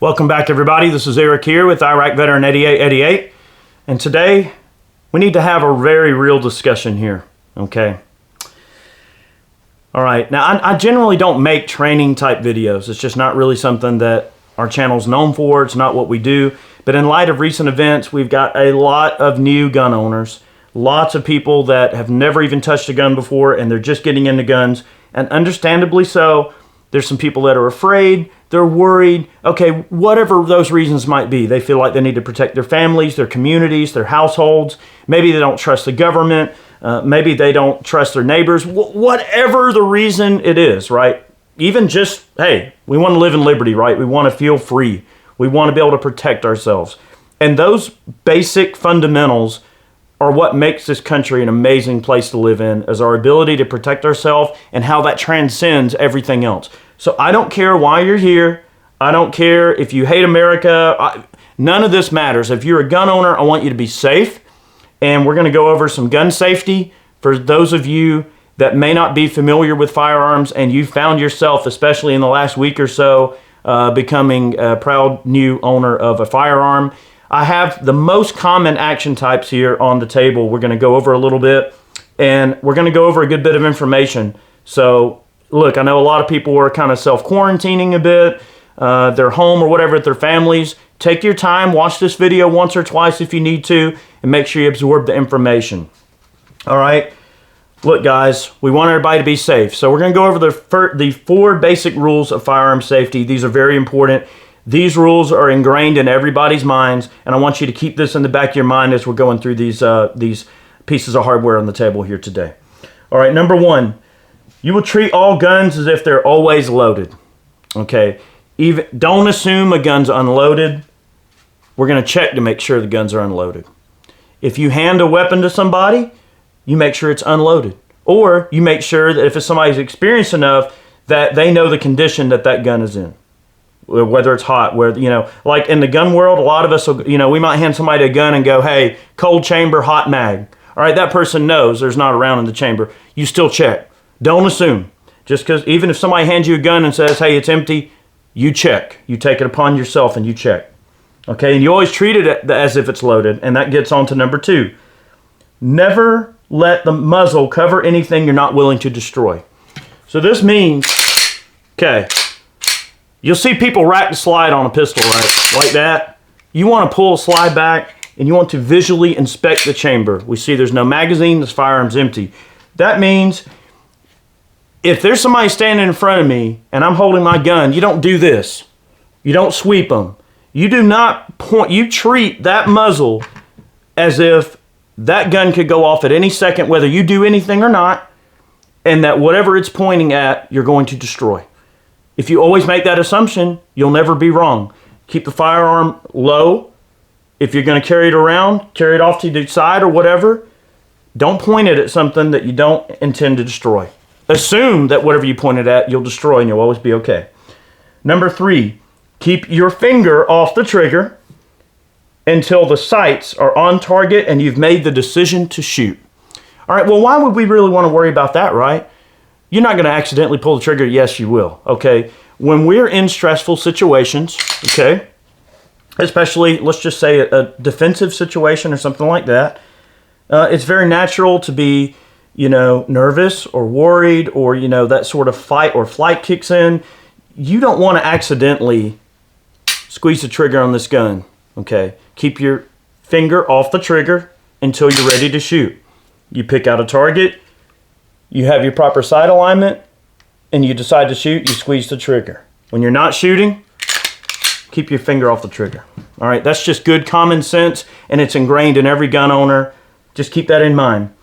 Welcome back, everybody. This is Eric here with Iraq Veteran 8888. And today, we need to have a very real discussion here, okay? All right, now I generally don't make training type videos. It's just not really something that our channel's known for. It's not what we do. But in light of recent events, we've got a lot of new gun owners. Lots of people that have never even touched a gun before, and they're just getting into guns. And understandably so, there's some people that are afraid, they're worried, okay, whatever those reasons might be. They feel like they need to protect their families, their communities, their households. Maybe they don't trust the government. Maybe they don't trust their neighbors. Whatever the reason it is, right? Even just, hey, we want to live in liberty, right? We want to feel free. We want to be able to protect ourselves. And those basic fundamentals are what makes this country an amazing place to live in, is our ability to protect ourselves and how that transcends everything else. So I don't care why you're here. I don't care if you hate America. None of this matters. If you're a gun owner, I want you to be safe. And we're going to go over some gun safety for those of you that may not be familiar with firearms and you found yourself, especially in the last week or so, becoming a proud new owner of a firearm. I have the most common action types here on the table. We're going to go over a little bit, and we're going to go over a good bit of information. So, look, I know a lot of people are kind of self-quarantining a bit. They're home or whatever at their families. Take your time, watch this video once or twice if you need to, and make sure you absorb the information. All right? Look, guys, we want everybody to be safe. So we're going to go over the four basic rules of firearm safety. These are very important. These rules are ingrained in everybody's minds, and I want you to keep this in the back of your mind as we're going through these pieces of hardware on the table here today. All right, number one, you will treat all guns as if they're always loaded. Okay, don't assume a gun's unloaded. We're going to check to make sure the guns are unloaded. If you hand a weapon to somebody, you make sure it's unloaded. Or you make sure that if it's somebody's experienced enough that they know the condition that that gun is in. Whether it's hot, like in the gun world, a lot of us will, we might hand somebody a gun and go, hey, cold chamber, hot mag. All right, that person knows there's not a round in the chamber. You still check. Don't assume. Just because, even if somebody hands you a gun and says, hey, it's empty, you check. You take it upon yourself and you check. Okay, and you always treat it as if it's loaded, and that gets on to number two. Never let the muzzle cover anything you're not willing to destroy. So this means, okay, you'll see people rack the slide on a pistol, right? Like that. You want to pull a slide back and you want to visually inspect the chamber. We see there's no magazine, this firearm's empty. That means if there's somebody standing in front of me and I'm holding my gun, you don't do this. You don't sweep them. You do not point, you treat that muzzle as if that gun could go off at any second, whether you do anything or not, and that whatever it's pointing at, you're going to destroy. If you always make that assumption, you'll never be wrong. Keep the firearm low. If you're going to carry it around, carry it off to the side or whatever, don't point it at something that you don't intend to destroy. Assume that whatever you point it at, you'll destroy and you'll always be okay. Number three, keep your finger off the trigger until the sights are on target and you've made the decision to shoot. All right, well, why would we really want to worry about that, right? You're not going to accidentally pull the trigger. Yes, you will, okay? When we're in stressful situations, okay, especially, let's just say a defensive situation or something like that, it's very natural to be, nervous or worried or, that sort of fight or flight kicks in. You don't want to accidentally squeeze the trigger on this gun, okay? Keep your finger off the trigger until you're ready to shoot. You pick out a target, you have your proper sight alignment, and you decide to shoot, you squeeze the trigger. When you're not shooting, keep your finger off the trigger. All right, that's just good common sense, and it's ingrained in every gun owner. Just keep that in mind.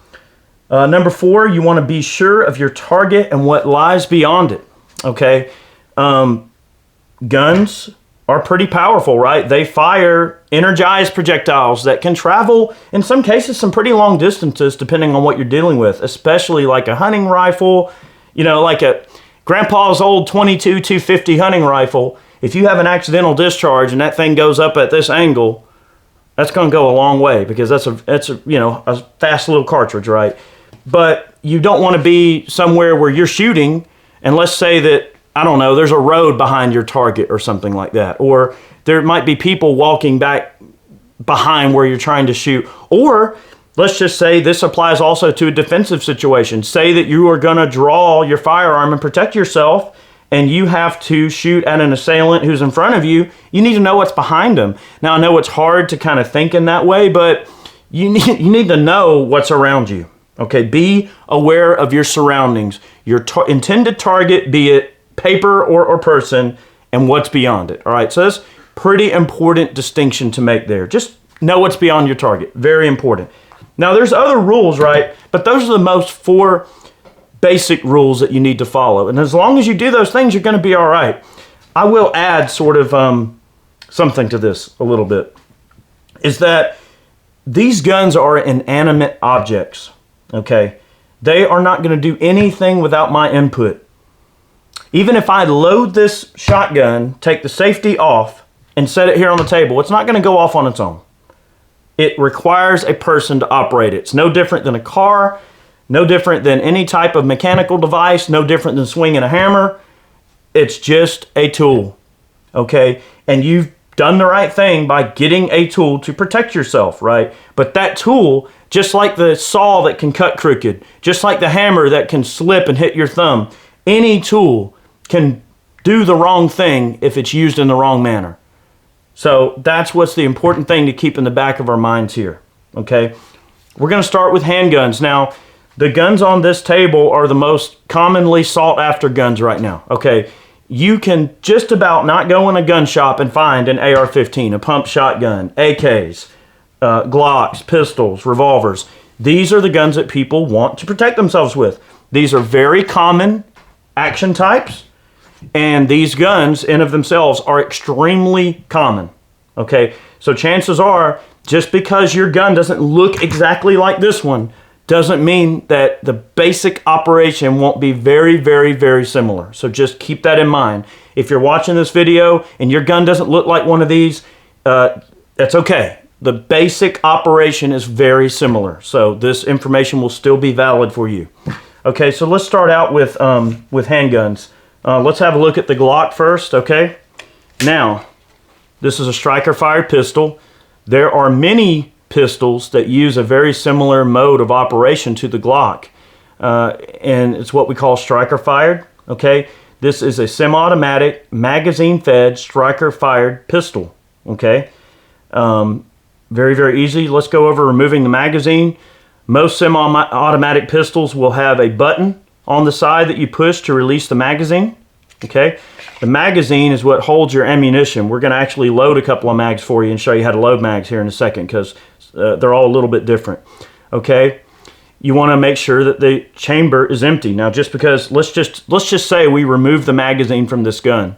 Number four, you want to be sure of your target and what lies beyond it, okay? Guns are pretty powerful, right? They fire energized projectiles that can travel, in some cases, some pretty long distances depending on what you're dealing with, especially like a hunting rifle, like a grandpa's old 22-250 hunting rifle. If you have an accidental discharge and that thing goes up at this angle, that's going to go a long way because that's a fast little cartridge, right? But you don't want to be somewhere where you're shooting, and let's say that I don't know, there's a road behind your target or something like that. Or there might be people walking back behind where you're trying to shoot. Or let's just say this applies also to a defensive situation. Say that you are going to draw your firearm and protect yourself, and you have to shoot at an assailant who's in front of you. You need to know what's behind them. Now, I know it's hard to kind of think in that way, but you need to know what's around you. Okay, be aware of your surroundings, your intended target, be it paper or person, and what's beyond it. All right, so that's pretty important distinction to make there. Just know what's beyond your target. Very important. Now, there's other rules, right? But those are the most 4 basic rules that you need to follow. And as long as you do those things, you're going to be all right. I will add sort of something to this a little bit, is that these guns are inanimate objects, okay? They are not going to do anything without my input. Even if I load this shotgun, take the safety off, and set it here on the table, it's not going to go off on its own. It requires a person to operate it. It's no different than a car, no different than any type of mechanical device, no different than swinging a hammer. It's just a tool, okay? And you've done the right thing by getting a tool to protect yourself, right? But that tool, just like the saw that can cut crooked, just like the hammer that can slip and hit your thumb, any tool can do the wrong thing if it's used in the wrong manner. So that's what's the important thing to keep in the back of our minds here, okay? We're going to start with handguns. Now, the guns on this table are the most commonly sought after guns right now, okay? You can just about not go in a gun shop and find an AR-15, a pump shotgun, AKs, Glocks, pistols, revolvers. These are the guns that people want to protect themselves with. These are very common action types, and these guns in of themselves are extremely common, okay? So chances are, just because your gun doesn't look exactly like this one, doesn't mean that the basic operation won't be very, very, very similar. So just keep that in mind. If you're watching this video and your gun doesn't look like one of these, that's okay. The basic operation is very similar. So this information will still be valid for you. Okay, so let's start out with handguns. Let's have a look at the Glock first, okay? Now, this is a striker-fired pistol. There are many pistols that use a very similar mode of operation to the Glock, and it's what we call striker-fired, okay? This is a semi-automatic, magazine-fed, striker-fired pistol, okay? Very, very easy. Let's go over removing the magazine. Most semi-automatic pistols will have a button on the side that you push to release the magazine, okay? The magazine is what holds your ammunition. We're going to actually load a couple of mags for you and show you how to load mags here in a second, because they're all a little bit different, okay? You want to make sure that the chamber is empty. Now, just because, let's just say we removed the magazine from this gun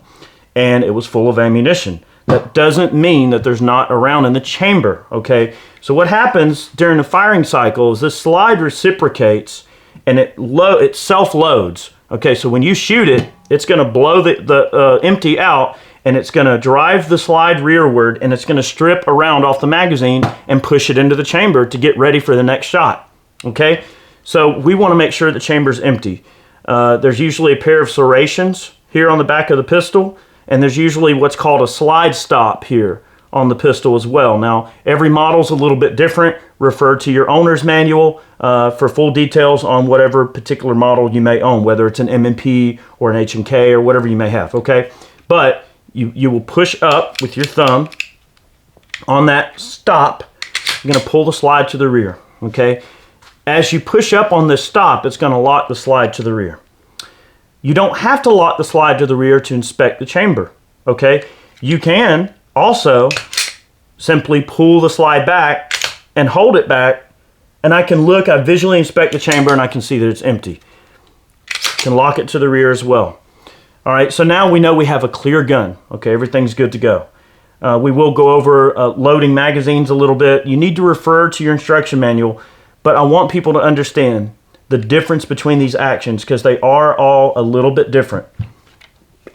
and it was full of ammunition. That doesn't mean that there's not a round in the chamber, okay? So what happens during the firing cycle is this slide reciprocates and it self-loads. Okay, so when you shoot it, it's going to blow the empty out, and it's going to drive the slide rearward, and it's going to strip a round off the magazine and push it into the chamber to get ready for the next shot. Okay, so we want to make sure the chamber's empty. There's usually a pair of serrations here on the back of the pistol, and there's usually what's called a slide stop here on the pistol as well. Now, every model's a little bit different. Refer to your owner's manual for full details on whatever particular model you may own, whether it's an M&P or an H&K or whatever you may have, okay? But you will push up with your thumb on that stop. You're gonna pull the slide to the rear, okay? As you push up on this stop, it's gonna lock the slide to the rear. You don't have to lock the slide to the rear to inspect the chamber, okay? You can also simply pull the slide back and hold it back, and I visually inspect the chamber and I can see that it's empty. Can lock it to the rear as well. All right, so now we know we have a clear gun. Okay, everything's good to go. We will go over loading magazines a little bit. You need to refer to your instruction manual, but I want people to understand the difference between these actions because they are all a little bit different.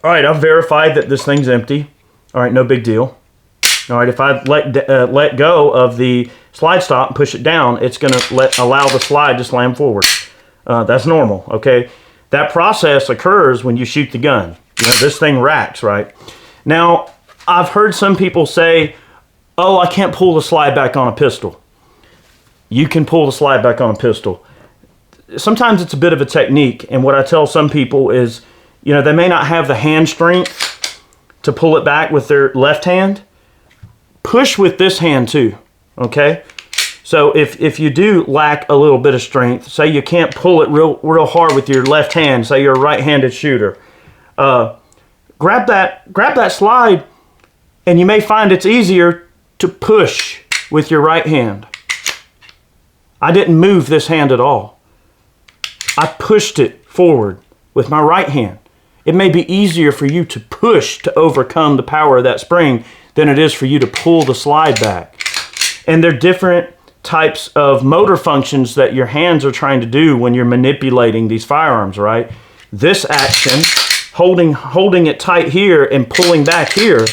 All right, I've verified that this thing's empty. All right, no big deal. All right, if I let go of the slide stop and push it down, it's going to allow the slide to slam forward. That's normal, okay? That process occurs when you shoot the gun. You know, this thing racks, right? Now, I've heard some people say, oh, I can't pull the slide back on a pistol. You can pull the slide back on a pistol. Sometimes it's a bit of a technique, and what I tell some people is, you know, they may not have the hand strength to pull it back with their left hand. Push with this hand too, okay? So if you do lack a little bit of strength, say you can't pull it real hard with your left hand, say you're a right-handed shooter, grab that slide, and you may find it's easier to push with your right hand. I didn't move this hand at all. I pushed it forward with my right hand. It may be easier for you to push to overcome the power of that spring than it is for you to pull the slide back. And they're different types of motor functions that your hands are trying to do when you're manipulating these firearms, right? This action, holding it tight here and pulling back here,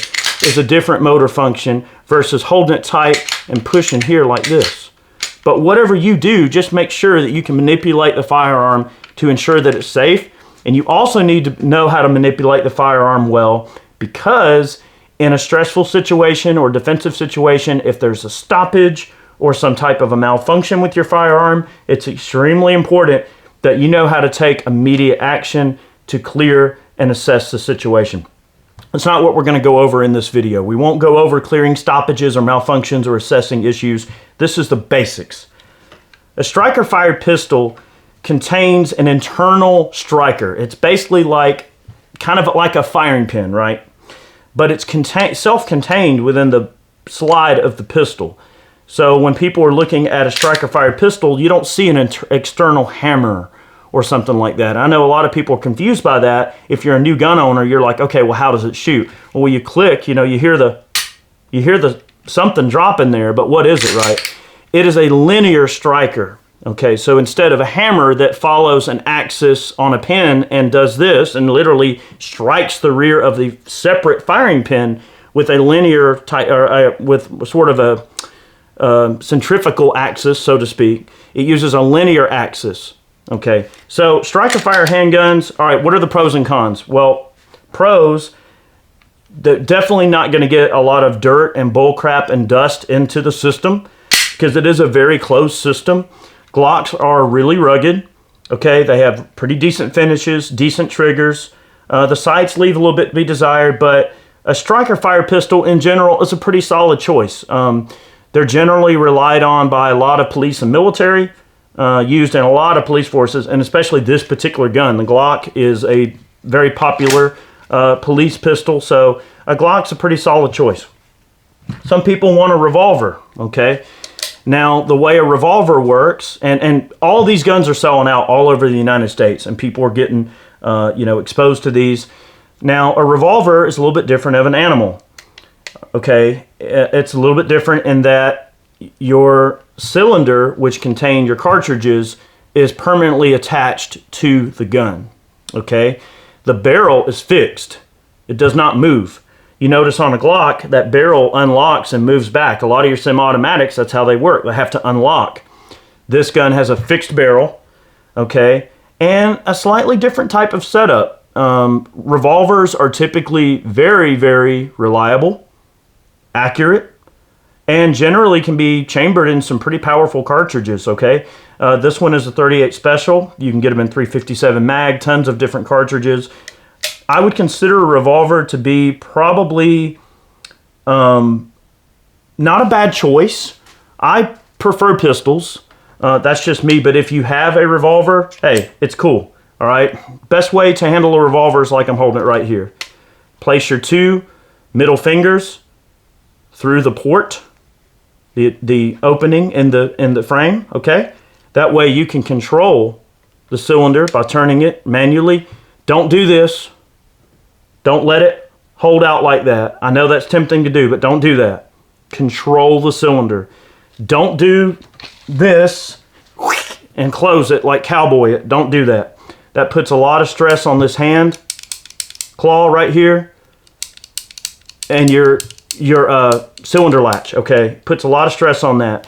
is a different motor function versus holding it tight and pushing here like this. But whatever you do, just make sure that you can manipulate the firearm to ensure that it's safe. And you also need to know how to manipulate the firearm well, because in a stressful situation or defensive situation, if there's a stoppage or some type of a malfunction with your firearm, it's extremely important that you know how to take immediate action to clear and assess the situation. That's not what we're going to go over in this video. We won't go over clearing stoppages or malfunctions or assessing issues. This is the basics. A striker-fired pistol contains an internal striker. It's basically like, kind of like a firing pin, right? But it's self-contained within the slide of the pistol. So when people are looking at a striker-fired pistol, you don't see an external hammer or something like that. I know a lot of people are confused by that. If you're a new gun owner, you're like, okay, well, how does it shoot? Well, when you click, you know, you hear the something dropping there, but what is it, right? It is a linear striker. Okay, so instead of a hammer that follows an axis on a pin and does this and literally strikes the rear of the separate firing pin with a linear type, or with sort of a centrifugal axis, so to speak, it uses a linear axis. Okay, so striker-fire handguns. All right, what are the pros and cons? Well, pros, they're definitely not going to get a lot of dirt and bull crap and dust into the system because it is a very closed system. Glocks are really rugged. Okay, they have pretty decent finishes, decent triggers. The sights leave a little bit to be desired, but a striker-fire pistol in general is a pretty solid choice. They're generally relied on by a lot of police and military, used in a lot of police forces, and especially this particular gun. The Glock is a very popular police pistol, so a Glock's a pretty solid choice. Some people want a revolver, okay? Now, the way a revolver works, and all these guns are selling out all over the United States, and people are getting, exposed to these. Now, a revolver is a little bit different of an animal, okay? It's a little bit different in that your cylinder, which contains your cartridges, is permanently attached to the gun, okay? The barrel is fixed. It does not move. You notice on a Glock, that barrel unlocks and moves back. A lot of your semi-automatics, that's how they work. They have to unlock. This gun has a fixed barrel, okay, and a slightly different type of setup. Revolvers are typically very, very reliable, accurate, and generally can be chambered in some pretty powerful cartridges, okay? This one is a 38 Special. You can get them in 357 mag, tons of different cartridges. I would consider a revolver to be probably not a bad choice. I prefer pistols. That's just me, but if you have a revolver, hey, it's cool, all right? Best way to handle a revolver is like I'm holding it right here. Place your two middle fingers through the port, the opening in the frame, okay? That way you can control the cylinder by turning it manually. Don't do this. Don't let it hold out like that. I know that's tempting to do, but don't do that. Control the cylinder. Don't do this and close it like cowboy it. Don't do that. That puts a lot of stress on this hand claw right here and your cylinder latch, okay? Puts a lot of stress on that.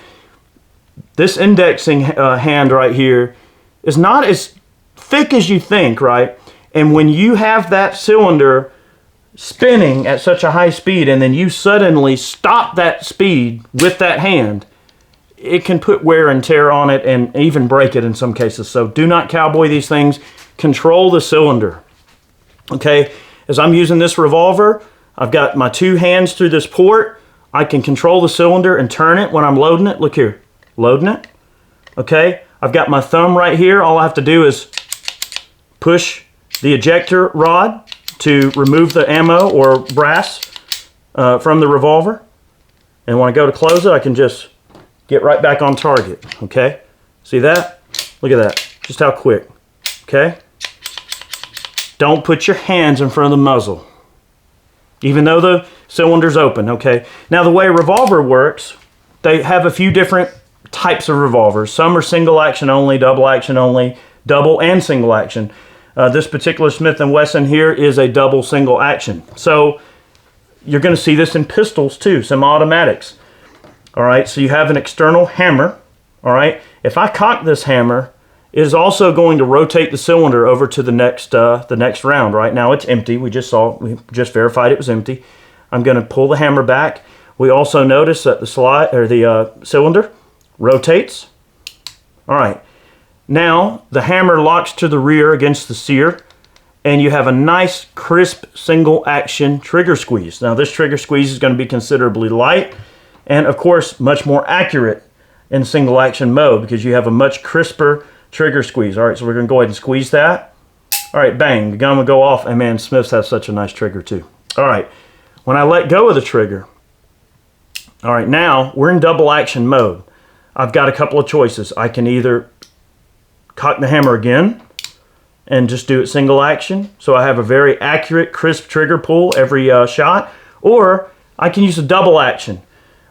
This indexing hand right here is not as thick as you think, right? And when you have that cylinder spinning at such a high speed and then you suddenly stop that speed with that hand, it can put wear and tear on it and even break it in some cases. So do not cowboy these things. Control the cylinder. Okay, as I'm using this revolver, I've got my two hands through this port. I can control the cylinder and turn it when I'm loading it. Look here, loading it. Okay, I've got my thumb right here. All I have to do is push the ejector rod to remove the ammo or brass from the revolver. And when I go to close it, I can just get right back on target. Okay, see that? Look at that, just how quick. Okay, don't put your hands in front of the muzzle, even though the cylinder's open. Okay, now the way a revolver works, they have a few different types of revolvers. Some are single action only, double action only, double and single action. This particular Smith & Wesson here is a double single action. So you're going to see this in pistols too, semi-automatics. All right, so you have an external hammer. All right, if I cock this hammer, it is also going to rotate the cylinder over to the next round. Right now it's empty. We just verified it was empty. I'm going to pull the hammer back. We also notice that the cylinder rotates. All right. Now the hammer locks to the rear against the sear, and you have a nice crisp single action trigger squeeze. Now this trigger squeeze is going to be considerably light and of course much more accurate in single action mode because you have a much crisper trigger squeeze. All right, so we're going to go ahead and squeeze that. All right, bang, the gun will go off, and man, Smiths has such a nice trigger too. All right, when I let go of the trigger, all right, now we're in double action mode. I've got a couple of choices. I can either cock the hammer again and just do it single action, so I have a very accurate, crisp trigger pull every shot, or I can use a double action,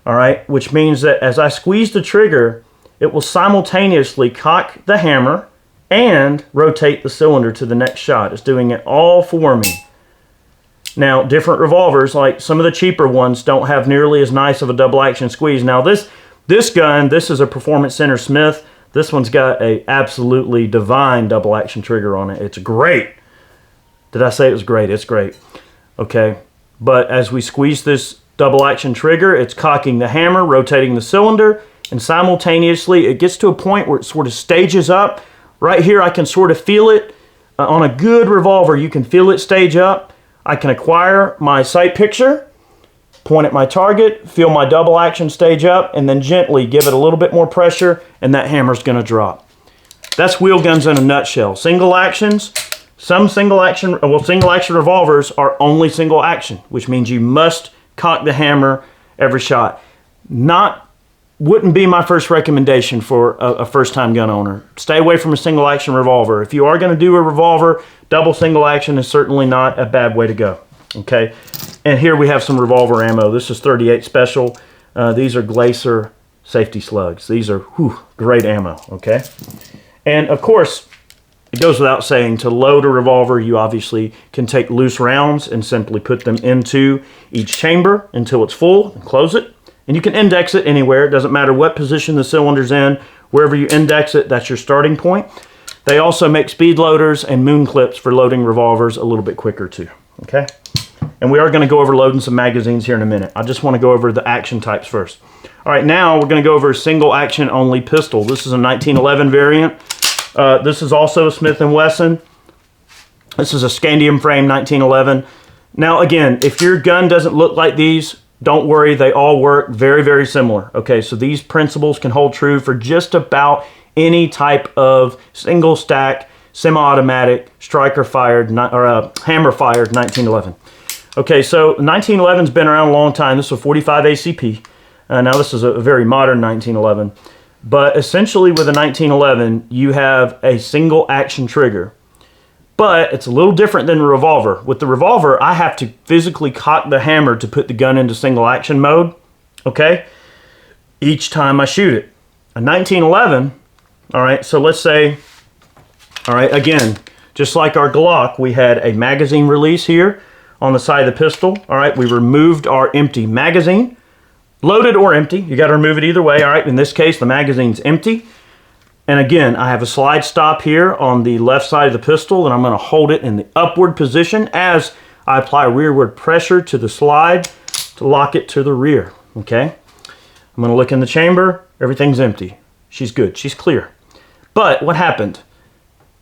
all right, which means that as I squeeze the trigger, it will simultaneously cock the hammer and rotate the cylinder to the next shot. It's doing it all for me. Now, different revolvers, like some of the cheaper ones, don't have nearly as nice of a double action squeeze. Now this gun, this is a Performance Center Smith. This one's got a absolutely divine double action trigger on it. It's great. Did I say it was great? It's great. Okay, but as we squeeze this double action trigger, it's cocking the hammer, rotating the cylinder, and simultaneously it gets to a point where it sort of stages up. Right here I can sort of feel it. On a good revolver you can feel it stage up. I can acquire my sight picture, point at my target, feel my double action stage up, and then gently give it a little bit more pressure, and that hammer's going to drop. That's wheel guns in a nutshell. Single actions, single action revolvers are only single action, which means you must cock the hammer every shot. Wouldn't be my first recommendation for a first-time gun owner. Stay away from a single action revolver. If you are going to do a revolver, double single action is certainly not a bad way to go. Okay, and here we have some revolver ammo. This is 38 Special. These are Glacier safety slugs. These are great ammo, okay? And of course, it goes without saying, to load a revolver, you obviously can take loose rounds and simply put them into each chamber until it's full and close it. And you can index it anywhere. It doesn't matter what position the cylinder's in. Wherever you index it, that's your starting point. They also make speed loaders and moon clips for loading revolvers a little bit quicker too, okay? And we are going to go over loading some magazines here in a minute. I just want to go over the action types first. All right, now we're going to go over a single action only pistol. This is a 1911 variant. This is also a Smith & Wesson. This is a scandium frame 1911. Now again, if your gun doesn't look like these, don't worry, they all work very, very similar. Okay, so these principles can hold true for just about any type of single stack, semi-automatic, striker fired, or hammer fired 1911. Okay, so 1911's been around a long time. This is a 45 ACP. Now this is a very modern 1911. But essentially with a 1911, you have a single action trigger. But it's a little different than a revolver. With the revolver, I have to physically cock the hammer to put the gun into single action mode, okay, each time I shoot it. A 1911, all right, so let's say, all right, again, just like our Glock, we had a magazine release here on the side of the pistol. All right, we removed our empty magazine, loaded or empty. You got to remove it either way. All right, in this case, the magazine's empty. And again, I have a slide stop here on the left side of the pistol, and I'm going to hold it in the upward position as I apply rearward pressure to the slide to lock it to the rear. Okay? I'm going to look in the chamber. Everything's empty. She's good. She's clear. But what happened?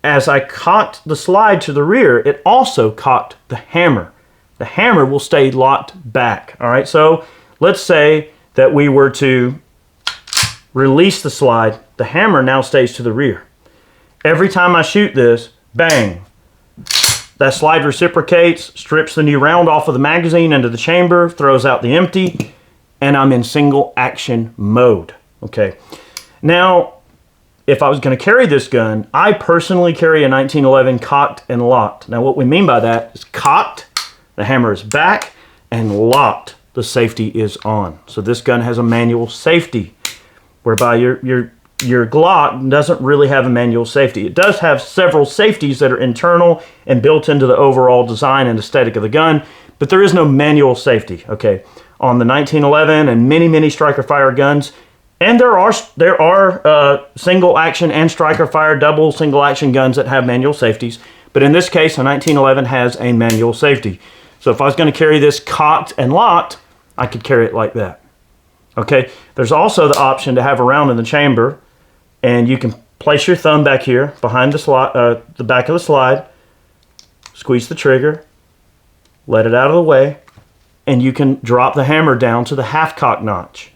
As I cocked the slide to the rear, it also cocked the hammer. The hammer will stay locked back. All right, so let's say that we were to release the slide. The hammer now stays to the rear. Every time I shoot this, bang, that slide reciprocates, strips the new round off of the magazine into the chamber, throws out the empty, and I'm in single action mode. Okay, now if I was going to carry this gun, I personally carry a 1911 cocked and locked. Now what we mean by that is cocked, the hammer is back, and locked, the safety is on. So this gun has a manual safety, whereby your Glock doesn't really have a manual safety. It does have several safeties that are internal and built into the overall design and aesthetic of the gun, but there is no manual safety. Okay, on the 1911 and many striker fire guns, and there are single action and striker fire double single action guns that have manual safeties, but in this case, a 1911 has a manual safety. So if I was going to carry this cocked and locked, I could carry it like that. Okay, there's also the option to have a round in the chamber, and you can place your thumb back here behind the slide, the back of the slide, squeeze the trigger, let it out of the way, and you can drop the hammer down to the half cock notch.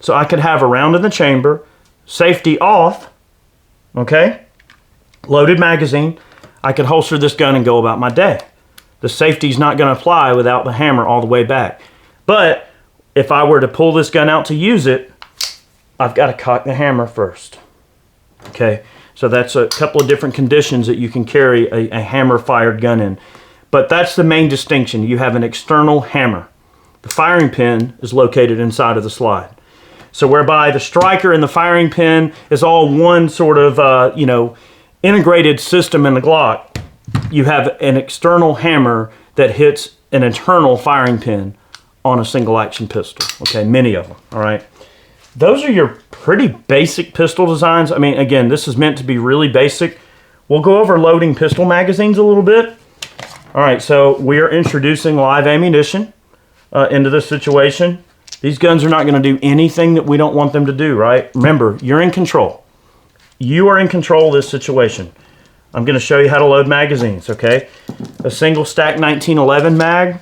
So I could have a round in the chamber, safety off, okay, loaded magazine. I could holster this gun and go about my day. The safety's not going to apply without the hammer all the way back. But if I were to pull this gun out to use it, I've got to cock the hammer first. Okay, so that's a couple of different conditions that you can carry a hammer-fired gun in. But that's the main distinction. You have an external hammer. The firing pin is located inside of the slide. So whereby the striker and the firing pin is all one sort of, integrated system in the Glock, you have an external hammer that hits an internal firing pin on a single action pistol. Okay, many of them, all right? Those are your pretty basic pistol designs. I mean, again, this is meant to be really basic. We'll go over loading pistol magazines a little bit. All right, so we are introducing live ammunition into this situation. These guns are not going to do anything that we don't want them to do, right? Remember, you're in control. You are in control of this situation. I'm going to show you how to load magazines, okay? A single stack 1911 mag,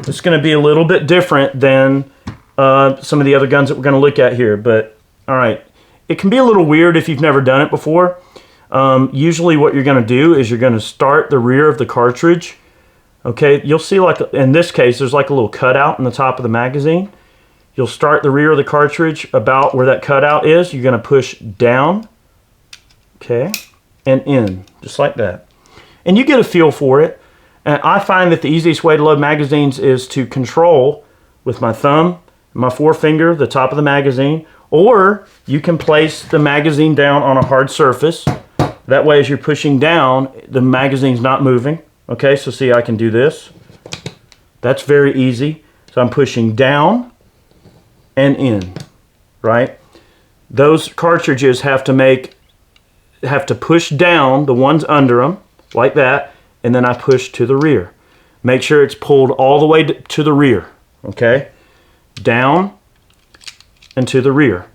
it's going to be a little bit different than some of the other guns that we're going to look at here. But, all right, it can be a little weird if you've never done it before. Usually what you're going to do is you're going to start the rear of the cartridge. Okay, you'll see, like in this case, there's like a little cutout in the top of the magazine. You'll start the rear of the cartridge about where that cutout is. You're going to push down, okay, and in, just like that. And you get a feel for it. And I find that the easiest way to load magazines is to control with my thumb, my forefinger, the top of the magazine, or you can place the magazine down on a hard surface. That way, as you're pushing down, the magazine's not moving. Okay, so see, I can do this. That's very easy. So I'm pushing down and in, right? Those cartridges have to push down, the ones under them, like that, and then I push to the rear. Make sure it's pulled all the way to the rear, okay? Down and to the rear.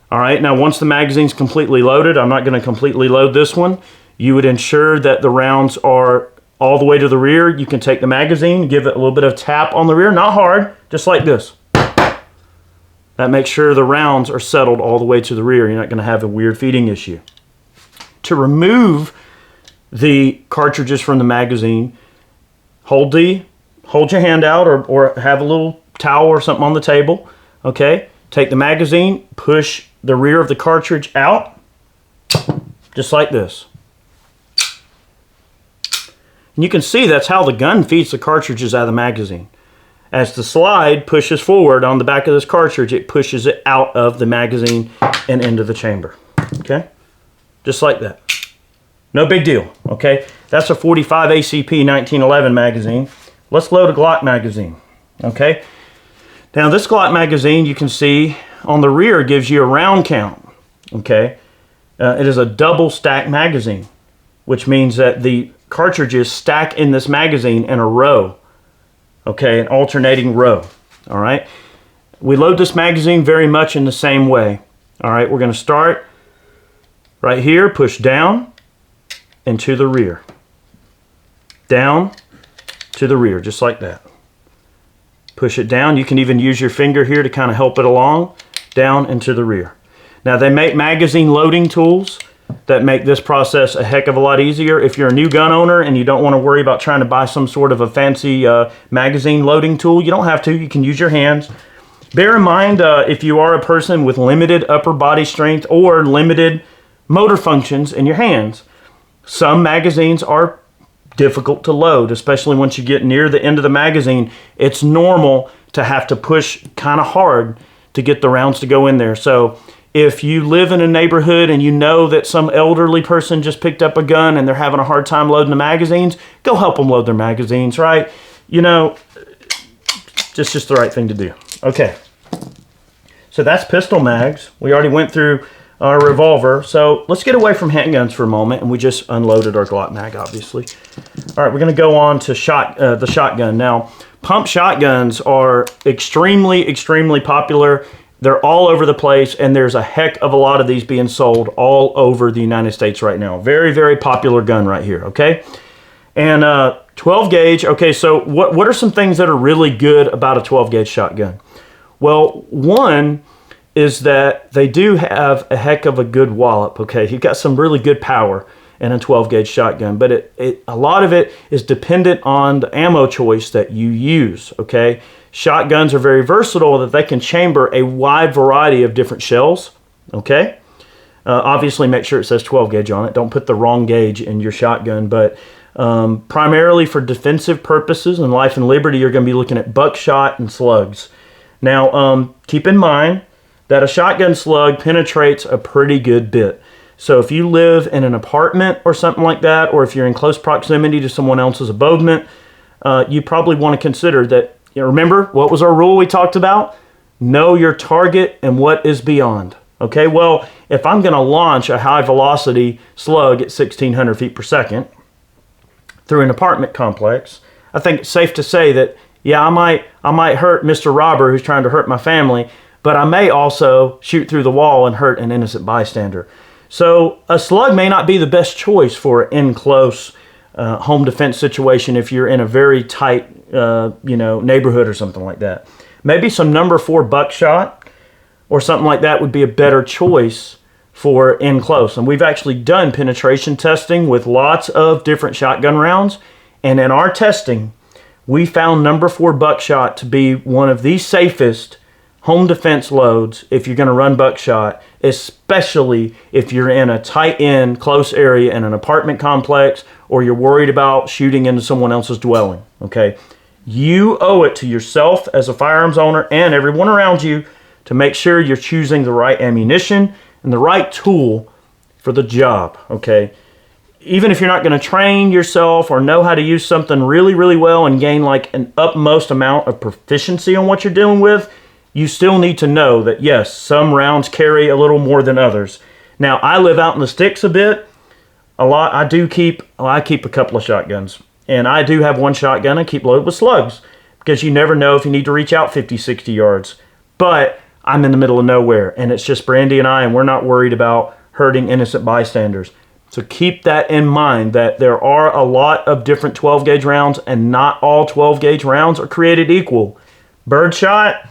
All right, now once the magazine's completely loaded, I'm not gonna completely load this one. You would ensure that the rounds are all the way to the rear. You can take the magazine, give it a little bit of tap on the rear, not hard, just like this. That makes sure the rounds are settled all the way to the rear. You're not going to have a weird feeding issue. To remove the cartridges from the magazine, hold your hand out or have a little towel or something on the table. Okay, take the magazine, push the rear of the cartridge out, just like this. And you can see that's how the gun feeds the cartridges out of the magazine. As the slide pushes forward on the back of this cartridge, it pushes it out of the magazine and into the chamber. Okay? Just like that. No big deal. Okay? That's a 45 ACP 1911 magazine. Let's load a Glock magazine. Okay? Now this Glock magazine, you can see on the rear gives you a round count. Okay? It is a double stack magazine, which means that the cartridges stack in this magazine in a row. Okay, an alternating row. All right. We load this magazine very much in the same way. All right, we're going to start right here, push down and to the rear. Down to the rear, just like that. Push it down. You can even use your finger here to kind of help it along. Down and to the rear. Now, they make magazine loading tools that make this process a heck of a lot easier. If you're a new gun owner and you don't want to worry about trying to buy some sort of a fancy magazine loading tool, you don't have to. You can use your hands. Bear in mind, if you are a person with limited upper body strength or limited motor functions in your hands, some magazines are difficult to load, especially once you get near the end of the magazine. It's normal to have to push kind of hard to get the rounds to go in there. So if you live in a neighborhood and you know that some elderly person just picked up a gun and they're having a hard time loading the magazines, go help them load their magazines, right? You know, just the right thing to do. Okay, so that's pistol mags. We already went through our revolver. So let's get away from handguns for a moment, and we just unloaded our Glock mag, obviously. All right, we're going to go on to the shotgun. Now, pump shotguns are extremely popular. They're all over the place, and there's a heck of a lot of these being sold all over the United States right now. Very popular gun right here, okay? And 12 gauge, okay, so what are some things that are really good about a 12 gauge shotgun? Well, one is that they do have a heck of a good wallop, okay? You've got some really good power in a 12 gauge shotgun, but a lot of it is dependent on the ammo choice that you use, okay? Shotguns are very versatile, that they can chamber a wide variety of different shells, okay? Obviously, make sure it says 12 gauge on it. Don't put the wrong gauge in your shotgun, but primarily for defensive purposes and life and liberty, you're going to be looking at buckshot and slugs. Now, keep in mind that a shotgun slug penetrates a pretty good bit. So if you live in an apartment or something like that, or if you're in close proximity to someone else's abode, you probably want to consider that. You know, remember, what was our rule we talked about? Know your target and what is beyond. Okay, well, if I'm going to launch a high velocity slug at 1,600 feet per second through an apartment complex, I think it's safe to say that, yeah, I might hurt Mr. Robber who's trying to hurt my family, but I may also shoot through the wall and hurt an innocent bystander. So a slug may not be the best choice for an in-close home defense situation if you're in a very tight neighborhood or something like that. Maybe some number 4 buckshot or something like that would be a better choice for in close. And we've actually done penetration testing with lots of different shotgun rounds, and in our testing we found number 4 buckshot to be one of the safest home defense loads if you're going to run buckshot, especially if you're in a tight-in, close area in an apartment complex, or you're worried about shooting into someone else's dwelling, okay? You owe it to yourself as a firearms owner and everyone around you to make sure you're choosing the right ammunition and the right tool for the job, okay? Even if you're not going to train yourself or know how to use something really well and gain like an utmost amount of proficiency on what you're dealing with, you still need to know that, yes, some rounds carry a little more than others. Now, I live out in the sticks a bit. I keep a couple of shotguns. And I do have one shotgun I keep loaded with slugs, because you never know if you need to reach out 50, 60 yards. But I'm in the middle of nowhere, and it's just Brandy and I, and we're not worried about hurting innocent bystanders. So keep that in mind, that there are a lot of different 12 gauge rounds, and not all 12 gauge rounds are created equal. Birdshot,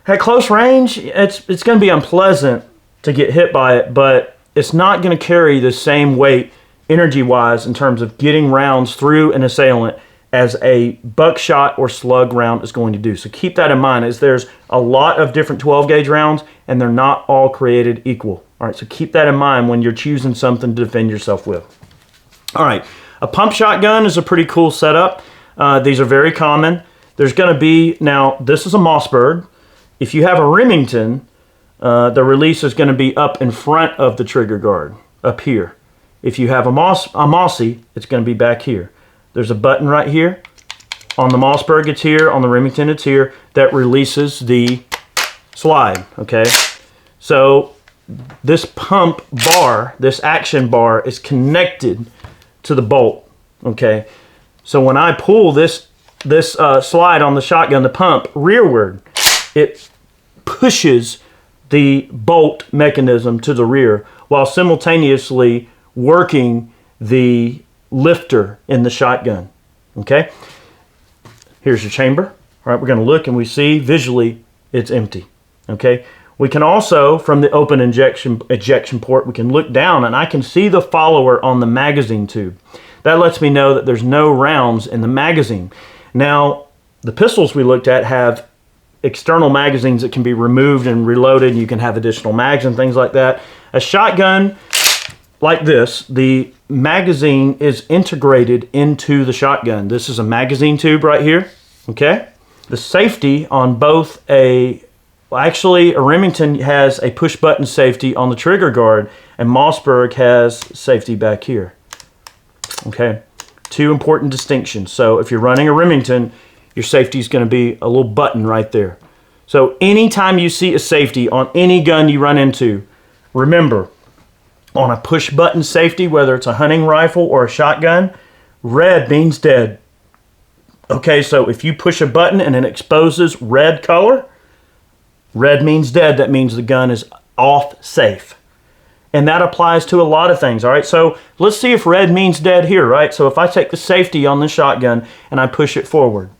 at close range, it's going to be unpleasant to get hit by it, but it's not going to carry the same weight energy-wise in terms of getting rounds through an assailant as a buckshot or slug round is going to do. So keep that in mind, as there's a lot of different 12 gauge rounds and they're not all created equal. All right, so keep that in mind when you're choosing something to defend yourself with. All right, a pump shotgun is a pretty cool setup. These are very common. There's going to be, now this is a Mossberg. If you have a Remington, the release is going to be up in front of the trigger guard, up here. If you have a Mossy, it's going to be back here. There's a button right here. On the Mossberg, it's here. On the Remington, it's here. That releases the slide, okay? So this pump bar, this action bar, is connected to the bolt. Okay, so when I pull this slide on the shotgun, the pump rearward, it pushes the bolt mechanism to the rear while simultaneously working the lifter in the shotgun. Okay, here's your chamber. All right, we're going to look and we see visually it's empty. Okay, we can also, from the open ejection port, we can look down and I can see the follower on the magazine tube. That lets me know that there's no rounds in the magazine. Now, the pistols we looked at have external magazines that can be removed and reloaded, and you can have additional mags and things like that. A shotgun like this, the magazine is integrated into the shotgun. This is a magazine tube right here, okay? The safety on both actually a Remington has a push button safety on the trigger guard, and Mossberg has safety back here, okay? Two important distinctions. So if you're running a Remington, your safety is going to be a little button right there. So anytime you see a safety on any gun you run into, remember, on a push button safety, whether it's a hunting rifle or a shotgun, red means dead. Okay, so if you push a button and it exposes red color, red means dead. That means the gun is off safe. And that applies to a lot of things, all right? So let's see if red means dead here, right? So if I take the safety on the shotgun and I push it forward,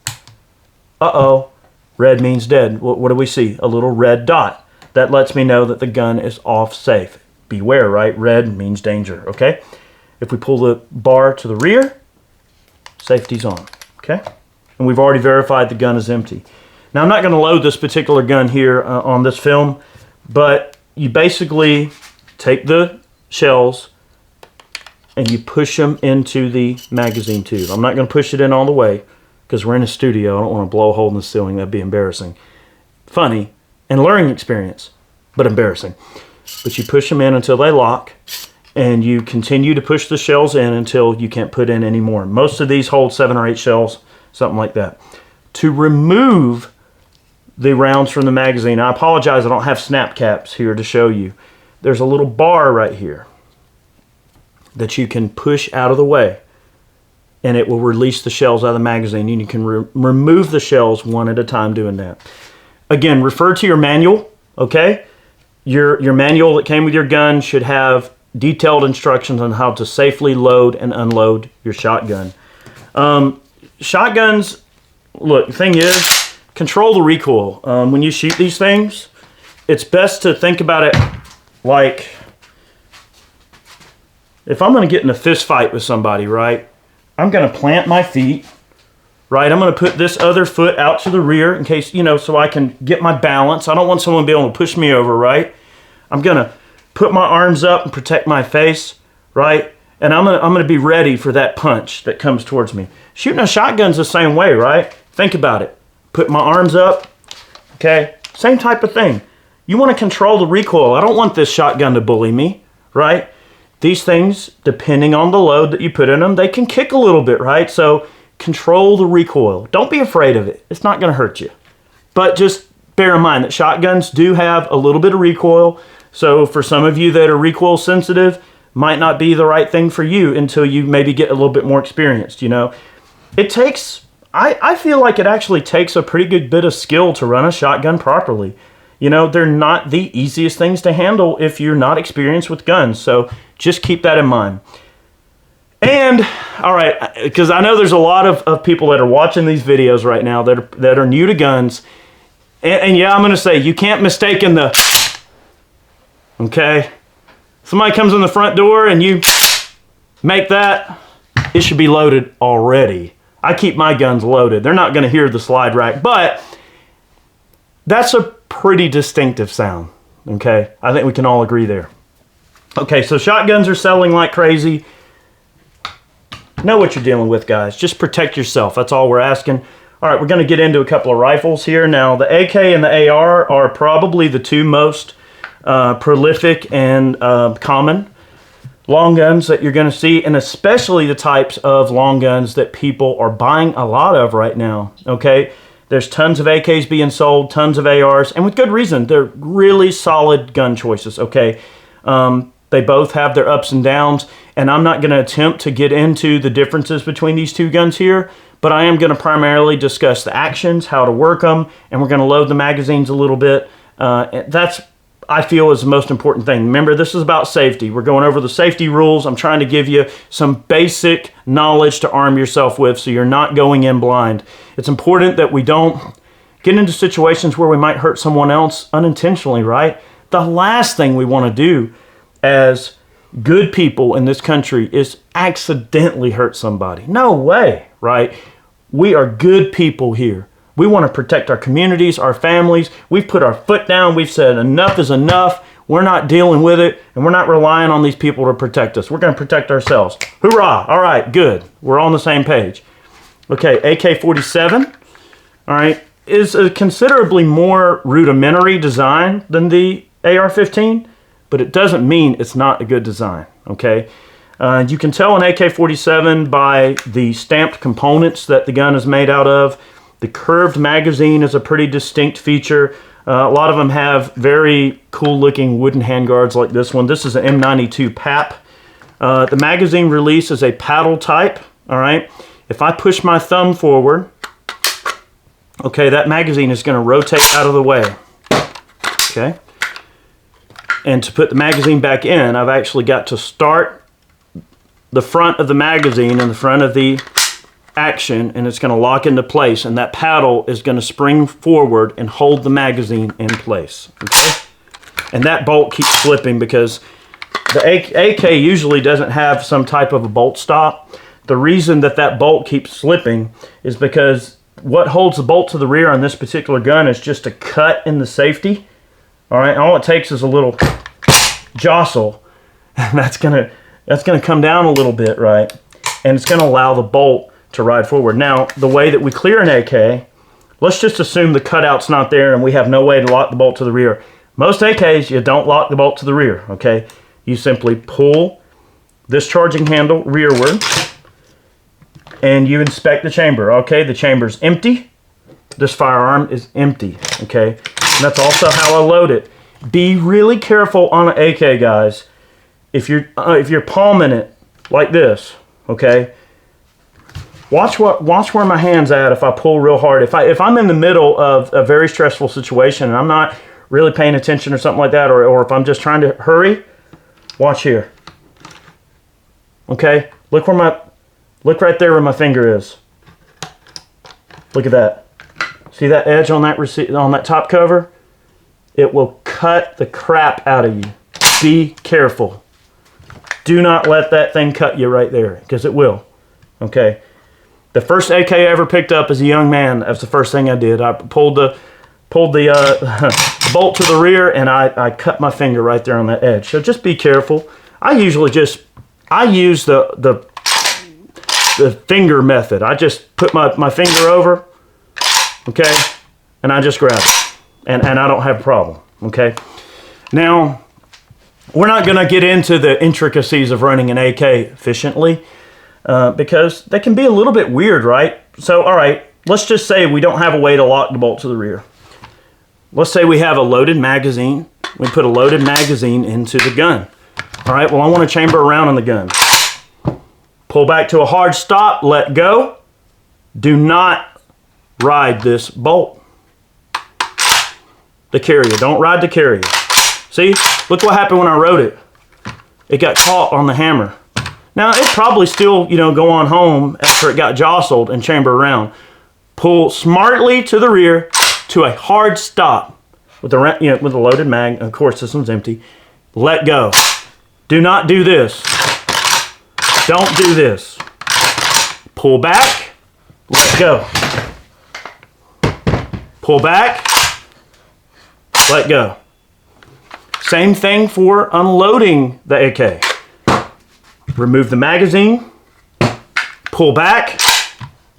uh-oh, red means dead. What do we see? A little red dot. That lets me know that the gun is off safe. Beware, right? Red means danger, okay? If we pull the bar to the rear, safety's on, okay? And we've already verified the gun is empty. Now, I'm not going to load this particular gun here on this film, but you basically take the shells and you push them into the magazine tube. I'm not going to push it in all the way because we're in a studio. I don't want to blow a hole in the ceiling. That'd be embarrassing. Funny and learning experience, but embarrassing. But you push them in until they lock, and you continue to push the shells in until you can't put in any more. Most of these hold 7 or 8 shells, something like that. To remove the rounds from the magazine, I apologize, I don't have snap caps here to show you. There's a little bar right here that you can push out of the way, and it will release the shells out of the magazine, and you can remove the shells one at a time doing that. Again, refer to your manual, okay? Your manual that came with your gun should have detailed instructions on how to safely load and unload your shotgun. Shotguns, look, the thing is, control the recoil. When you shoot these things, it's best to think about it like, if I'm going to get in a fist fight with somebody, right, I'm going to plant my feet, right? I'm going to put this other foot out to the rear in case, so I can get my balance. I don't want someone to be able to push me over, right? I'm going to put my arms up and protect my face, right? And I'm going to be ready for that punch that comes towards me. Shooting a shotgun's the same way, right? Think about it. Put my arms up, okay? Same type of thing. You want to control the recoil. I don't want this shotgun to bully me, right? These things, depending on the load that you put in them, they can kick a little bit, right? So control the recoil. Don't be afraid of it. It's not going to hurt you. But just bear in mind that shotguns do have a little bit of recoil. So for some of you that are recoil sensitive, might not be the right thing for you until you maybe get a little bit more experienced, It takes, I feel like it actually takes a pretty good bit of skill to run a shotgun properly. They're not the easiest things to handle if you're not experienced with guns. So just keep that in mind. And, all right, because I know there's a lot of people that are watching these videos right now that are new to guns. And yeah, I'm going to say, you can't mistake in the, okay? Somebody comes in the front door and you make that, it should be loaded already. I keep my guns loaded. They're not going to hear the slide rack, but that's a pretty distinctive sound, okay? I think we can all agree there. Okay, so shotguns are selling like crazy. Know what you're dealing with, guys. Just protect yourself. That's all we're asking. All right, we're going to get into a couple of rifles here. Now, the AK and the AR are probably the two most prolific and common long guns that you're going to see, and especially the types of long guns that people are buying a lot of right now, okay? There's tons of AKs being sold, tons of ARs, and with good reason. They're really solid gun choices, okay? They both have their ups and downs, and I'm not going to attempt to get into the differences between these two guns here, but I am going to primarily discuss the actions, how to work them, and we're going to load the magazines a little bit. That's, I feel, is the most important thing. Remember, this is about safety. We're going over the safety rules. I'm trying to give you some basic knowledge to arm yourself with so you're not going in blind. It's important that we don't get into situations where we might hurt someone else unintentionally, right? The last thing we want to do as good people in this country is accidentally hurt somebody. No way, right? We are good people here. We want to protect our communities, our families. We've put our foot down. We've said enough is enough. We're not dealing with it, and we're not relying on these people to protect us. We're going to protect ourselves. Hoorah! All right, good. We're on the same page. Okay, AK-47, all right, is a considerably more rudimentary design than the AR-15, but it doesn't mean it's not a good design, okay? You can tell an AK-47 by the stamped components that the gun is made out of. The curved magazine is a pretty distinct feature. A lot of them have very cool looking wooden handguards like this one. This is an M92 PAP. The magazine release is a paddle type, all right? If I push my thumb forward, okay, that magazine is going to rotate out of the way, okay? And to put the magazine back in, I've actually got to start the front of the magazine in the front of the action, and it's going to lock into place, and that paddle is going to spring forward and hold the magazine in place, okay? And that bolt keeps slipping because the AK usually doesn't have some type of a bolt stop. The reason that that bolt keeps slipping is because what holds the bolt to the rear on this particular gun is just a cut in the safety, all right? All it takes is a little jostle, and that's gonna come down a little bit, right? And it's gonna allow the bolt to ride forward. Now, the way that we clear an AK, let's just assume the cutout's not there and we have no way to lock the bolt to the rear. Most AKs, you don't lock the bolt to the rear, okay? You simply pull this charging handle rearward and you inspect the chamber, okay? The chamber's empty. This firearm is empty, okay? And that's also how I load it. Be really careful on an AK, guys. If you're palming it like this, okay? Watch where my hand's at if I pull real hard. If I'm in the middle of a very stressful situation and I'm not really paying attention or something like that, or if I'm just trying to hurry, watch here. Okay? Look right there where my finger is. Look at that. See that edge on that top cover? It will cut the crap out of you. Be careful. Do not let that thing cut you right there, because it will. Okay? The first AK I ever picked up as a young man, that's the first thing I did. I pulled the bolt to the rear, and I cut my finger right there on that edge. So just be careful. I use the finger method. I just put my finger over, okay, and I just grab it, and I don't have a problem, okay? Now, we're not going to get into the intricacies of running an AK efficiently, because they can be a little bit weird, right? So, all right, let's just say we don't have a way to lock the bolt to the rear. Let's say we have a loaded magazine. We put a loaded magazine into the gun. All right, well, I want to chamber around in the gun. Pull back to a hard stop, let go. Do not ride this bolt. The carrier, don't ride the carrier. See, look what happened when I rode it. It got caught on the hammer. Now, it probably still, go on home after it got jostled and chamber around. Pull smartly to the rear to a hard stop with the loaded mag. Of course, this one's empty. Let go. Do not do this. Don't do this. Pull back. Let go. Pull back. Let go. Same thing for unloading the AK. Remove the magazine, pull back,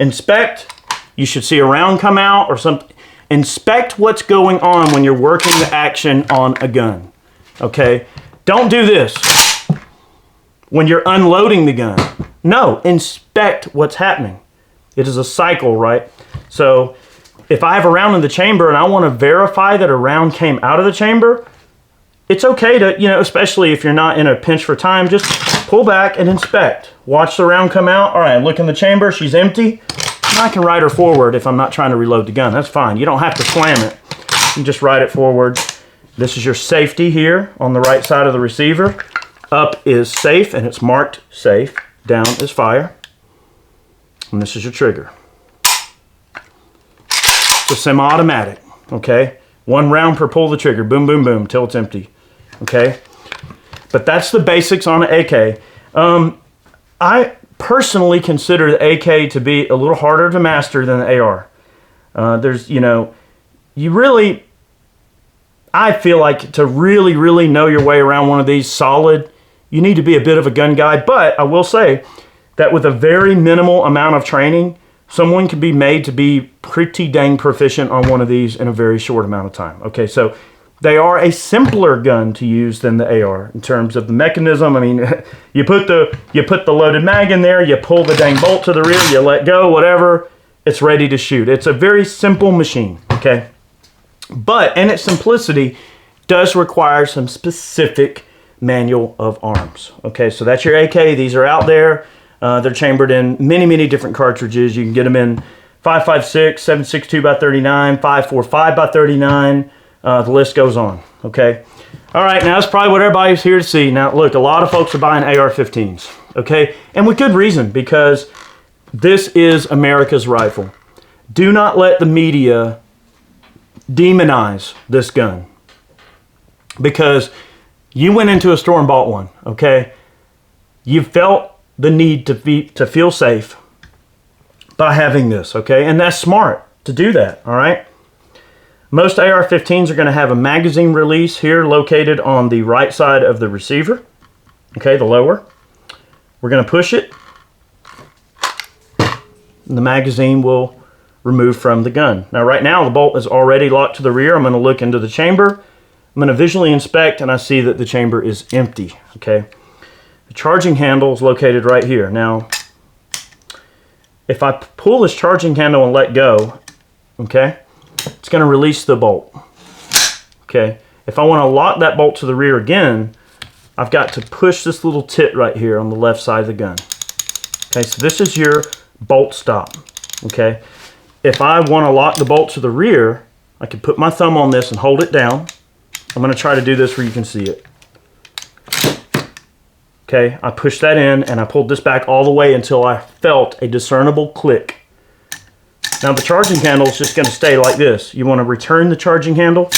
inspect. You should see a round come out or something. Inspect what's going on when you're working the action on a gun, okay? Don't do this when you're unloading the gun. No, inspect what's happening. It is a cycle, right? So if I have a round in the chamber and I want to verify that a round came out of the chamber, it's okay to, you know, especially if you're not in a pinch for time, just pull back and inspect. Watch the round come out. All right, look in the chamber, she's empty. I can ride her forward if I'm not trying to reload the gun. That's fine. You don't have to slam it. You can just ride it forward. This is your safety here on the right side of the receiver. Up is safe, and it's marked safe. Down is fire. And this is your trigger. It's a semi-automatic, okay? 1 round per pull the trigger. Boom, boom, boom, till it's empty, okay? But that's the basics on an AK. I personally consider the AK to be a little harder to master than the AR. There's, you know, I feel like to really know your way around one of these solid, you need to be a bit of a gun guy. But I will say that with a very minimal amount of training, someone can be made to be pretty dang proficient on one of these in a very short amount of time. Okay, so they are a simpler gun to use than the AR in terms of the mechanism. I mean, you put the loaded mag in there, you pull the dang bolt to the rear, you let go, whatever, it's ready to shoot. It's a very simple machine, okay? But in its simplicity, does require some specific manual of arms. Okay, so that's your AK. These are out there. They're chambered in many different cartridges. You can get them in 5.56, 7.62 by 39, 5.45 by 39. The list goes on, okay? All right, now that's probably what everybody's here to see. Now, look, a lot of folks are buying AR-15s, okay? And with good reason, because this is America's rifle. Do not let the media demonize this gun, because you went into a store and bought one, okay? You felt the need to feel safe by having this, okay? And that's smart to do that, all right? Most AR-15s are going to have a magazine release here located on the right side of the receiver, okay, the lower. We're going to push it. And the magazine will remove from the gun. Now right now the bolt is already locked to the rear. I'm going to look into the chamber. I'm going to visually inspect, and I see that the chamber is empty, okay? The charging handle is located right here. Now, if I pull this charging handle and let go, okay, it's going to release the bolt, okay? If I want to lock that bolt to the rear again, I've got to push this little tit right here on the left side of the gun. Okay, so this is your bolt stop, okay? If I want to lock the bolt to the rear, I can put my thumb on this and hold it down. I'm going to try to do this where you can see it. Okay, I pushed that in and I pulled this back all the way until I felt a discernible click. Now the charging handle is just going to stay like this. You want to return the charging handle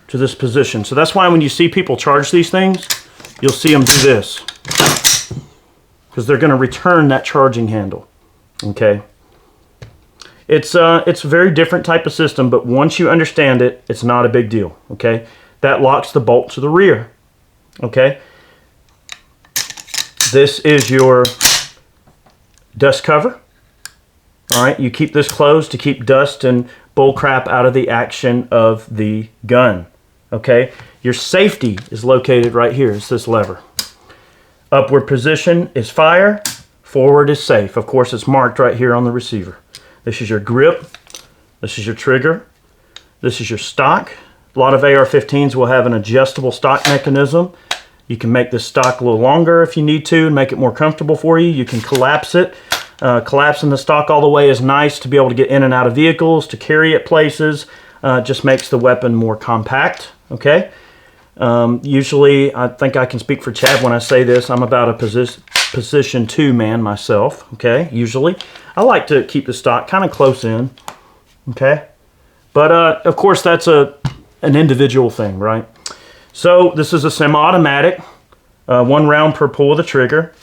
to this position. So that's why when you see people charge these things, you'll see them do this, because they're going to return that charging handle. Okay, it's a very different type of system, but once you understand it, it's not a big deal. Okay, that locks the bolt to the rear. Okay, this is your dust cover. All right, you keep this closed to keep dust and bull crap out of the action of the gun. Okay, your safety is located right here. It's this lever. Upward position is fire, forward is safe. Of course, it's marked right here on the receiver. This is your grip, this is your trigger, this is your stock. A lot of AR-15s will have an adjustable stock mechanism. You can make this stock a little longer if you need to and make it more comfortable for you. You can collapse it. Collapsing the stock all the way is nice to be able to get in and out of vehicles, to carry it places. Just makes the weapon more compact, okay? Usually, I think I can speak for Chad when I say this, I'm about a position 2 man myself, okay, usually. I like to keep the stock kind of close in, okay? But, of course, that's an individual thing, right? So, this is a semi-automatic, 1 round per pull of the trigger.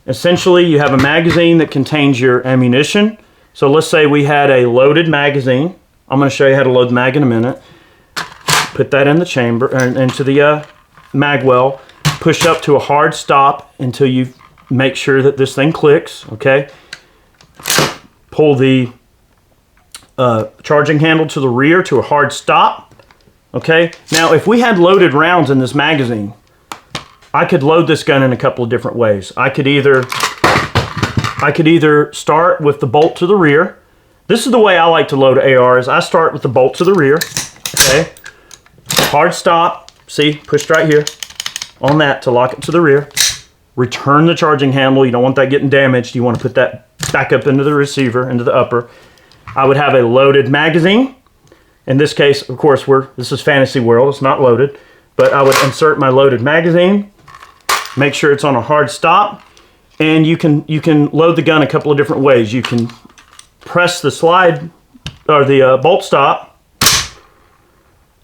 Essentially, you have a magazine that contains your ammunition. So let's say we had a loaded magazine. I'm going to show you how to load the mag in a minute. Put that in the chamber, or into the mag well. Push up to a hard stop until you make sure that this thing clicks, okay? Pull the charging handle to the rear to a hard stop, okay? Now, if we had loaded rounds in this magazine, I could load this gun in a couple of different ways. I could either start with the bolt to the rear, This is the way I like to load ARs. I start with the bolt to the rear, okay? Hard stop, see, pushed right here on that to lock it to the rear. Return the charging handle. You don't want that getting damaged. You want to put that back up into the receiver, into the upper. I would have a loaded magazine. In this case, of course, this is Fantasy World. It's not loaded. But I would insert my loaded magazine. Make sure it's on a hard stop. And you can load the gun a couple of different ways. You can press the slide or the bolt stop.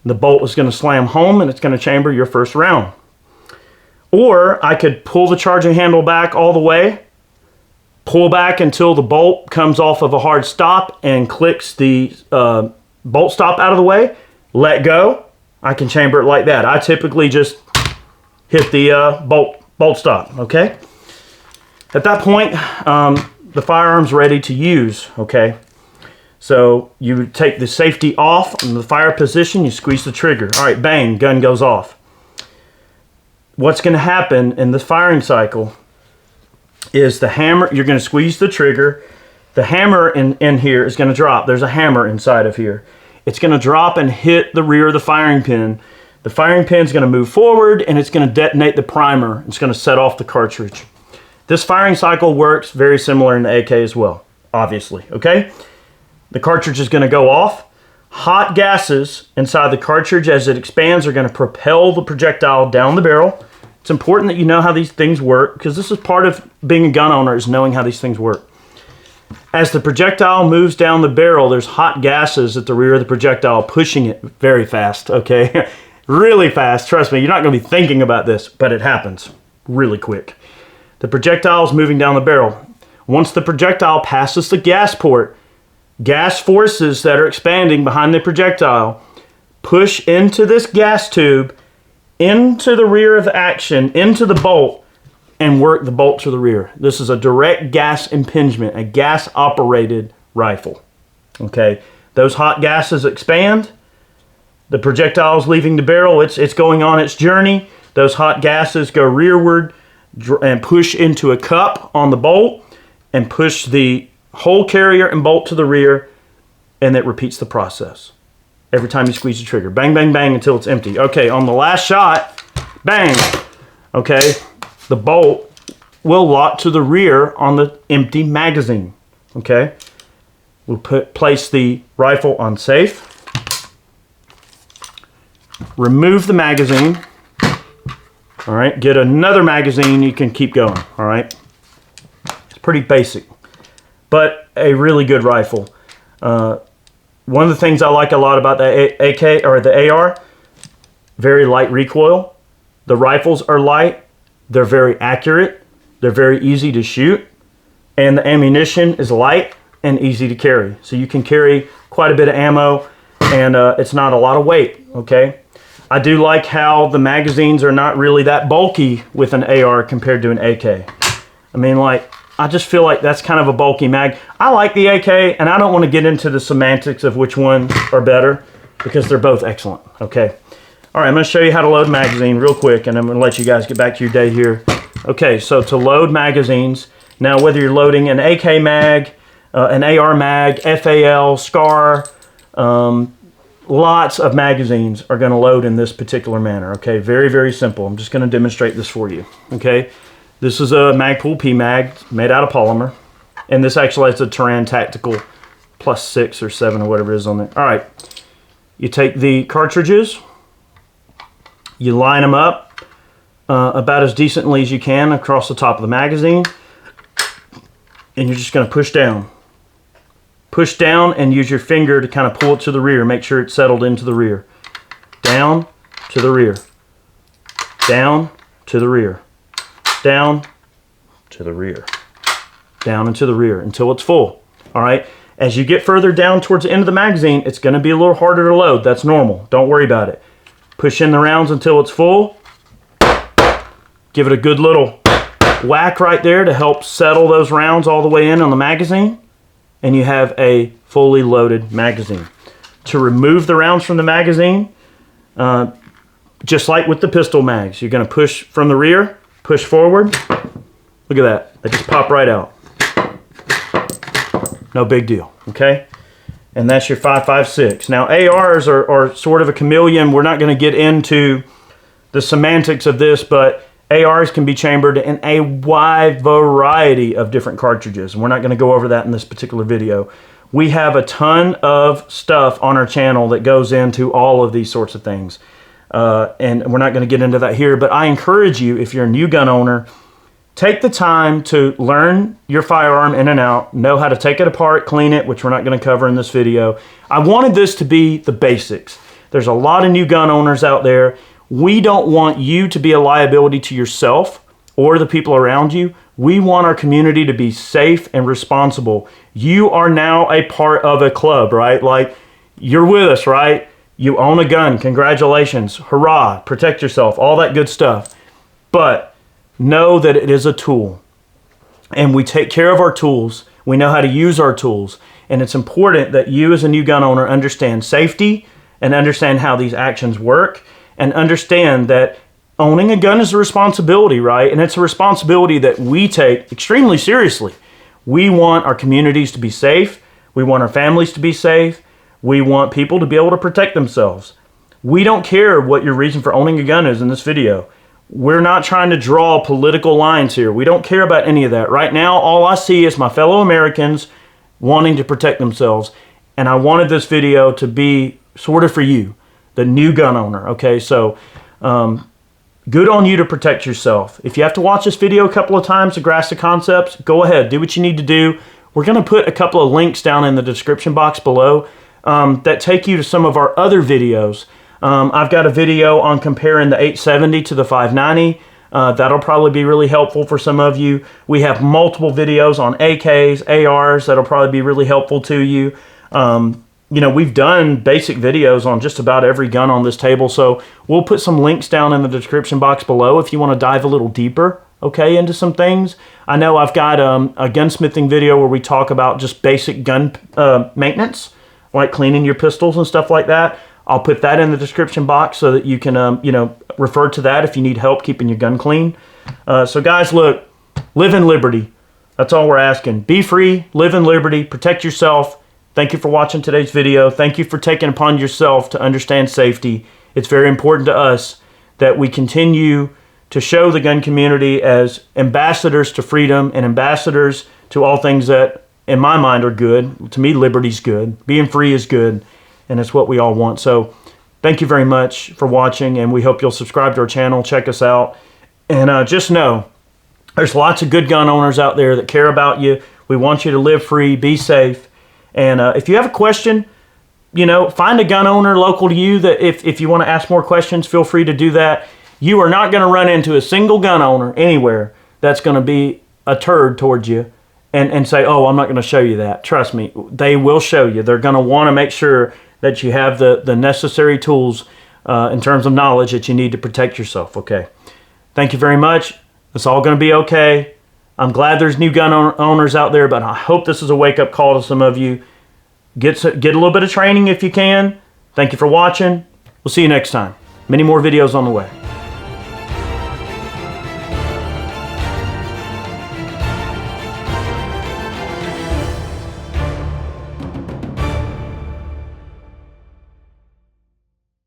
The bolt is going to slam home and it's going to chamber your first round. Or I could pull the charging handle back all the way, pull back until the bolt comes off of a hard stop and clicks the bolt stop out of the way, let go. I can chamber it like that. I typically just hit the bolt stop, okay? At that point, the firearm's ready to use, okay? So you take the safety off in the fire position, you squeeze the trigger. All right, bang, gun goes off. What's going to happen in the firing cycle is the hammer, you're going to squeeze the trigger. The hammer in here is going to drop. There's a hammer inside of here. It's going to drop and hit the rear of the firing pin. The firing pin is going to move forward and it's going to detonate the primer. It's going to set off the cartridge. This firing cycle works very similar in the AK as well, obviously, okay? The cartridge is going to go off. Hot gases inside the cartridge as it expands are going to propel the projectile down the barrel. It's important that you know how these things work because this is part of being a gun owner, is knowing how these things work. As the projectile moves down the barrel, there's hot gases at the rear of the projectile pushing it very fast, okay? Really fast. Trust me, you're not going to be thinking about this, but it happens really quick. The projectile is moving down the barrel. Once the projectile passes the gas port, gas forces that are expanding behind the projectile push into this gas tube, into the rear of the action, into the bolt, and work the bolt to the rear. This is a direct gas impingement, a gas-operated rifle. Okay, those hot gases expand. The projectile is leaving the barrel. It's going on its journey. Those hot gases go rearward and push into a cup on the bolt and push the whole carrier and bolt to the rear, and it repeats the process every time you squeeze the trigger. Bang, bang, bang until it's empty. Okay, on the last shot, bang. Okay, the bolt will lock to the rear on the empty magazine. Okay, we'll place the rifle on safe. Remove the magazine. All right, get another magazine, you can keep going. All right, it's pretty basic, but a really good rifle. One of the things I like a lot about the AK or the AR, very light recoil. The rifles are light, they're very accurate, they're very easy to shoot, and the ammunition is light and easy to carry. So you can carry quite a bit of ammo, and it's not a lot of weight, okay? I do like how the magazines are not really that bulky with an AR compared to an AK. I mean, like, I just feel like that's kind of a bulky mag. I like the AK, and I don't want to get into the semantics of which ones are better because they're both excellent, okay? All right, I'm going to show you how to load magazine real quick, and I'm going to let you guys get back to your day here. Okay, so to load magazines, now whether you're loading an AK mag, an AR mag, FAL, SCAR, lots of magazines are going to load in this particular manner, okay? Very, very simple. I'm just going to demonstrate this for you, okay? This is a Magpul P-Mag made out of polymer, and this actually has a Taran Tactical +6 or 7 or whatever it is on there. All right, you take the cartridges, you line them up about as decently as you can across the top of the magazine, and you're just going to push down. Push down and use your finger to kind of pull it to the rear. Make sure it's settled into the rear. Down to the rear. Down to the rear. Down to the rear. Down and to the rear until it's full. All right. As you get further down towards the end of the magazine, it's going to be a little harder to load. That's normal. Don't worry about it. Push in the rounds until it's full. Give it a good little whack right there to help settle those rounds all the way in on the magazine. And you have a fully loaded magazine. To remove the rounds from the magazine, just like with the pistol mags, you're going to push from the rear, push forward. Look at that. They just pop right out. No big deal. okay? And that's your 5.56. Now, ARs are sort of a chameleon. We're not going to get into the semantics of this, but ARs can be chambered in a wide variety of different cartridges. And we're not going to go over that in this particular video. We have a ton of stuff on our channel that goes into all of these sorts of things. And we're not going to get into that here, but I encourage you, if you're a new gun owner, take the time to learn your firearm in and out, know how to take it apart, clean it, which we're not going to cover in this video. I wanted this to be the basics. There's a lot of new gun owners out there. We don't want you to be a liability to yourself or the people around you. We want our community to be safe and responsible. You are now a part of a club, right? Like, you're with us, right? You own a gun. Congratulations. Hurrah. Protect yourself. All that good stuff. But know that it is a tool, and we take care of our tools. We know how to use our tools, and it's important that you as a new gun owner understand safety and understand how these actions work, and understand that owning a gun is a responsibility, right? And it's a responsibility that we take extremely seriously. We want our communities to be safe. We want our families to be safe. We want people to be able to protect themselves. We don't care what your reason for owning a gun is in this video. We're not trying to draw political lines here. We don't care about any of that. Right now, all I see is my fellow Americans wanting to protect themselves. And I wanted this video to be sort of for you, the new gun owner, okay? So, good on you to protect yourself. If you have to watch this video a couple of times to grasp the concepts, go ahead, do what you need to do. We're gonna put a couple of links down in the description box below that take you to some of our other videos. I've got a video on comparing the 870 to the 590. That'll probably be really helpful for some of you. We have multiple videos on AKs, ARs that'll probably be really helpful to you. You know, we've done basic videos on just about every gun on this table, so we'll put some links down in the description box below if you want to dive a little deeper, okay, into some things. I know I've got a gunsmithing video where we talk about just basic gun maintenance, like cleaning your pistols and stuff like that. I'll put that in the description box so that you can, you know, refer to that if you need help keeping your gun clean. So guys, look, live in liberty. That's all we're asking. Be free, live in liberty, protect yourself. Thank you for watching today's video. Thank you for taking upon yourself to understand safety. It's very important to us that we continue to show the gun community as ambassadors to freedom and ambassadors to all things that, in my mind, are good. To me, liberty's good. Being free is good. And it's what we all want. So thank you very much for watching, and we hope you'll subscribe to our channel, check us out. And just know, there's lots of good gun owners out there that care about you. We want you to live free, be safe. And if you have a question, you know, find a gun owner local to you that if you want to ask more questions, feel free to do that. You are not going to run into a single gun owner anywhere that's going to be a turd towards you and say, oh, I'm not going to show you that. Trust me, they will show you. They're going to want to make sure that you have the necessary tools in terms of knowledge that you need to protect yourself, okay? Thank you very much. It's all going to be okay. I'm glad there's new gun owners out there, but I hope this is a wake-up call to some of you. Get a little bit of training if you can. Thank you for watching. We'll see you next time. Many more videos on the way.